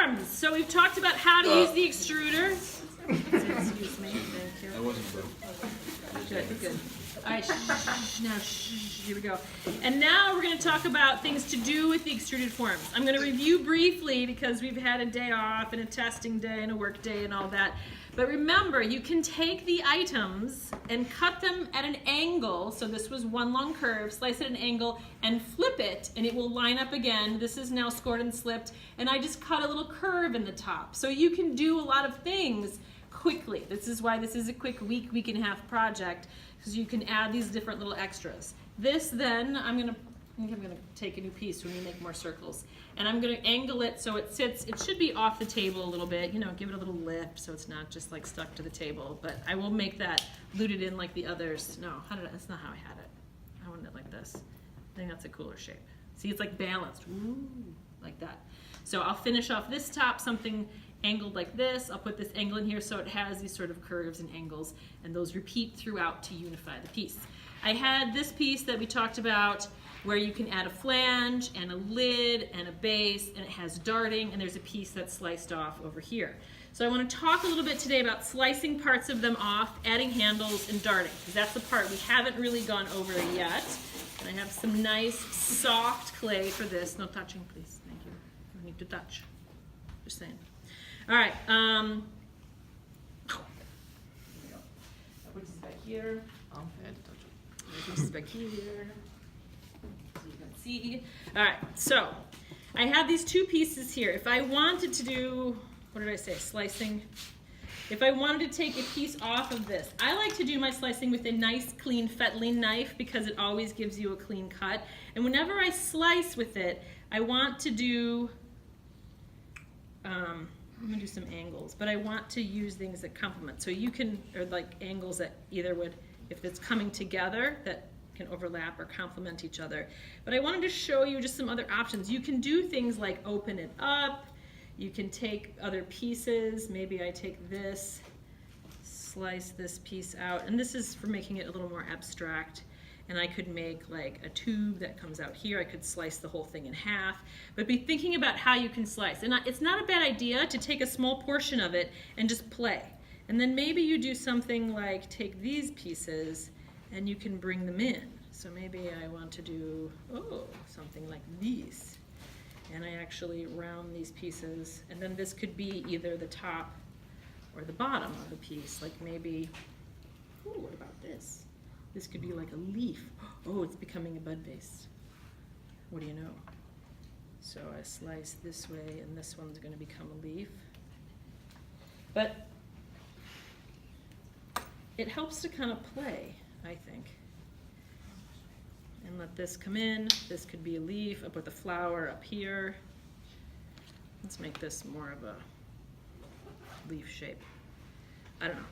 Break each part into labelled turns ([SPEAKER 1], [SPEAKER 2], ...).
[SPEAKER 1] forms. So we've talked about how to use the extruder. Excuse me. Thank you.
[SPEAKER 2] I wasn't broke.
[SPEAKER 1] Good, good. All right, now, here we go. And now we're going to talk about things to do with the extruded forms. I'm going to review briefly because we've had a day off and a testing day and a work day and all that. But remember, you can take the items and cut them at an angle. So this was one long curve, slice it at an angle and flip it and it will line up again. This is now scored and slipped. And I just cut a little curve in the top. So you can do a lot of things quickly. This is why this is a quick week and a half project, because you can add these different little extras. This then, I think I'm gonna take a new piece when we make more circles. And I'm gonna angle it so it sits, it should be off the table a little bit, you know, give it a little lift so it's not just like stuck to the table. But I will make that luted in like the others. No, that's not how I had it. I wanted it like this. I think that's a cooler shape. See, it's like balanced, ooh, like that. So I'll finish off this top, something angled like this. I'll put this angle in here so it has these sort of curves and angles, and those repeat throughout to unify the piece. I had this piece that we talked about where you can add a flange and a lid and a base, and it has darting, and there's a piece that's sliced off over here. So I want to talk a little bit today about slicing parts of them off, adding handles, and darting, because that's the part we haven't really gone over yet. And I have some nice soft clay for this. No touching, please. Thank you. You need to touch. Just saying. All right. I'll put this back here.
[SPEAKER 2] I had to touch it.
[SPEAKER 1] I'll put this back here so you can see. All right. So I have these two pieces here. If I wanted to do, what did I say? Slicing. If I wanted to take a piece off of this, I like to do my slicing with a nice clean fettling knife because it always gives you a clean cut. And whenever I slice with it, I want to do, I'm gonna do some angles, but I want to use things that complement. So you can, or like angles that either would, if it's coming together, that can overlap or complement each other. But I wanted to show you just some other options. You can do things like open it up. You can take other pieces. Maybe I take this, slice this piece out, and this is for making it a little more abstract. And I could make like a tube that comes out here. I could slice the whole thing in half, but be thinking about how you can slice. And it's not a bad idea to take a small portion of it and just play. And then maybe you do something like take these pieces and you can bring them in. So maybe I want to do, something like these. And I actually round these pieces. And then this could be either the top or the bottom of the piece. Like maybe, what about this? This could be like a leaf. Oh, it's becoming a bud vase. What do you know? So I slice this way, and this one's going to become a leaf. But it helps to kind of play, I think. And let this come in. This could be a leaf. I'll put the flower up here. Let's make this more of a leaf shape. I don't know.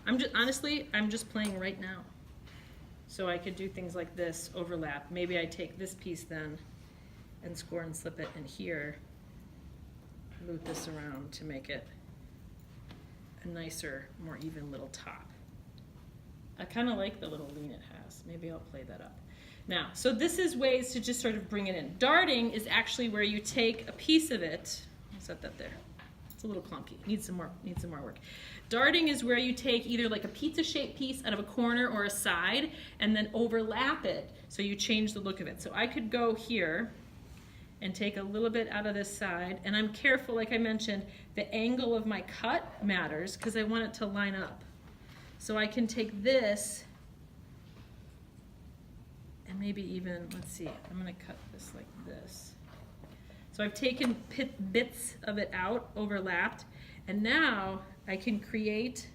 [SPEAKER 1] I'm just playing right now. So I could do things like this, overlap. Maybe I take this piece then and score and slip it in here, loop this around to make it a nicer, more even little top. I kind of like the little lean it has. Maybe I'll play that up. Now, so this is ways to just sort of bring it in. Darting is actually where you take a piece of it. I'll set that there. It's a little clunky. Needs some more work. Darting is where you take either like a pizza-shaped piece out of a corner or a side and then overlap it so you change the look of it. So I could go here and take a little bit out of this side, and I'm careful, like I mentioned, the angle of my cut matters because I want it to line up. So I can take this and maybe even, let's see, I'm going to cut this like this. So I've taken bits of it out, overlapped, and now I can create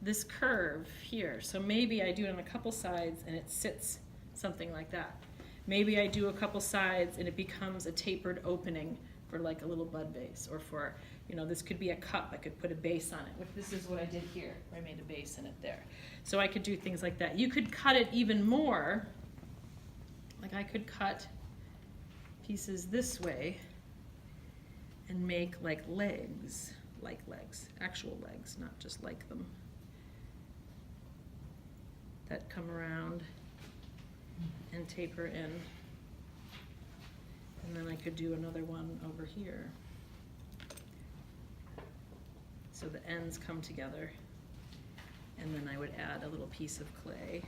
[SPEAKER 1] this curve here. So maybe I do it on a couple sides and it sits something like that. Maybe I do a couple sides and it becomes a tapered opening for like a little bud vase, or for, this could be a cup. I could put a base on it. This is what I did here. I made a base in it there. So I could do things like that. You could cut it even more. Like I could cut pieces this way and make like legs. Like legs, actual legs, not just like them, that come around and taper in. And then I could do another one over here. So the ends come together, and then I would add a little piece of clay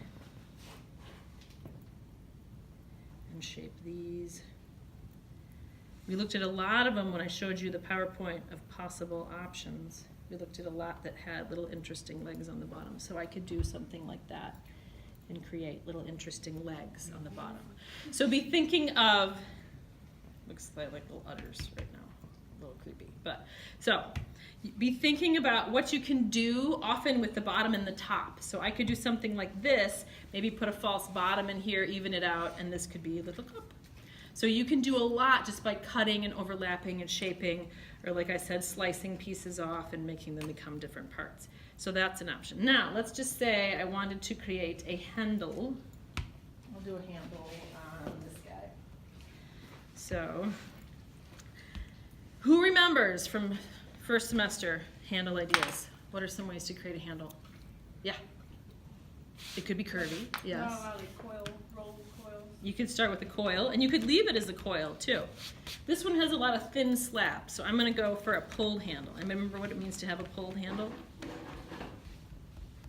[SPEAKER 1] and shape these. We looked at a lot of them when I showed you the PowerPoint of possible options. We looked at a lot that had little interesting legs on the bottom. So I could do something like that and create little interesting legs on the bottom. So be thinking of, looks like little udders right now, a little creepy. But so be thinking about what you can do often with the bottom and the top. So I could do something like this, maybe put a false bottom in here, even it out, and this could be a little cup. So you can do a lot just by cutting and overlapping and shaping, or like I said, slicing pieces off and making them become different parts. So that's an option. Now, let's just say I wanted to create a handle. I'll do a handle on this guy. So, who remembers from first semester handle ideas? What are some ways to create a handle? Yeah. It could be curvy, yes.
[SPEAKER 2] Like coil, roll coils.
[SPEAKER 1] You could start with a coil, and you could leave it as a coil too. This one has a lot of thin slabs, so I'm going to go for a pulled handle. And remember what it means to have a pulled handle?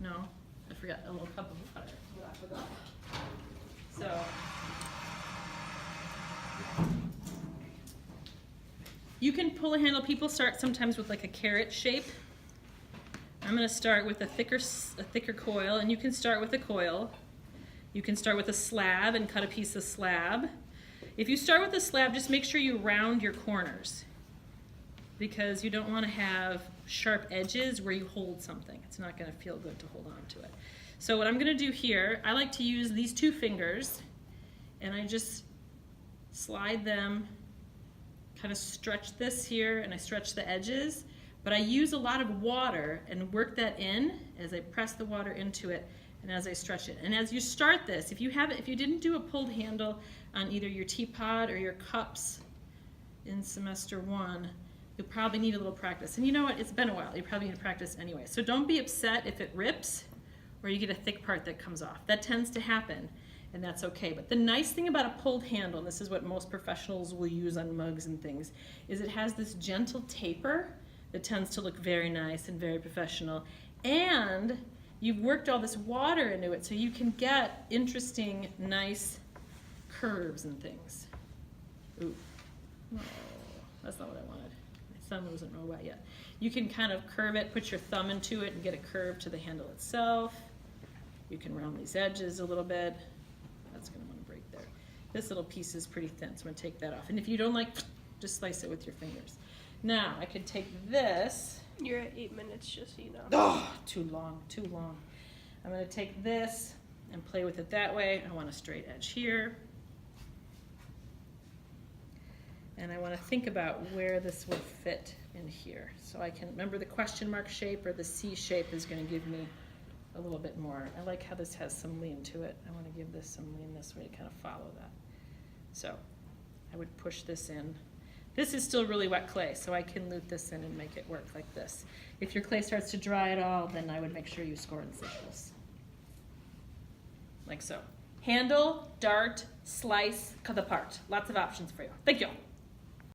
[SPEAKER 1] No? I forgot a little cup of water. What I forgot. So, you can pull a handle. People start sometimes with like a carrot shape. I'm going to start with a thicker coil, and you can start with a coil. You can start with a slab and cut a piece of slab. If you start with a slab, just make sure you round your corners, because you don't want to have sharp edges where you hold something. It's not going to feel good to hold on to it. So what I'm going to do here, I like to use these two fingers, and I just slide them, kind of stretch this here, and I stretch the edges, but I use a lot of water and work that in as I press the water into it and as I stretch it. And as you start this, if you didn't do a pulled handle on either your teapot or your cups in semester 1, you'll probably need a little practice. And you know what, it's been a while, you probably need to practice anyway. So don't be upset if it rips or you get a thick part that comes off. That tends to happen, and that's okay. But the nice thing about a pulled handle, and this is what most professionals will use on mugs and things, is it has this gentle taper that tends to look very nice and very professional. And you've worked all this water into it, so you can get interesting, nice curves and things. Ooh, no, that's not what I wanted. My thumb wasn't real wet yet. You can kind of curve it, put your thumb into it, and get a curve to the handle itself. You can round these edges a little bit. That's going to want to break there. This little piece is pretty thin, so I'm going to take that off. And if you don't like, just slice it with your fingers. Now, I could take this.
[SPEAKER 2] You're at 8 minutes, just so you know.
[SPEAKER 1] Oh, too long, too long. I'm going to take this and play with it that way. I want a straight edge here. And I want to think about where this will fit in here. So I can remember the question mark shape, or the C shape is going to give me a little bit more. I like how this has some lean to it. I want to give this some lean this way to kind of follow that. So I would push this in. This is still really wet clay, so I can loop this in and make it work like this. If your clay starts to dry at all, then I would make sure you score in circles. Like so. Handle, dart, slice, cut apart. Lots of options for you. Thank you.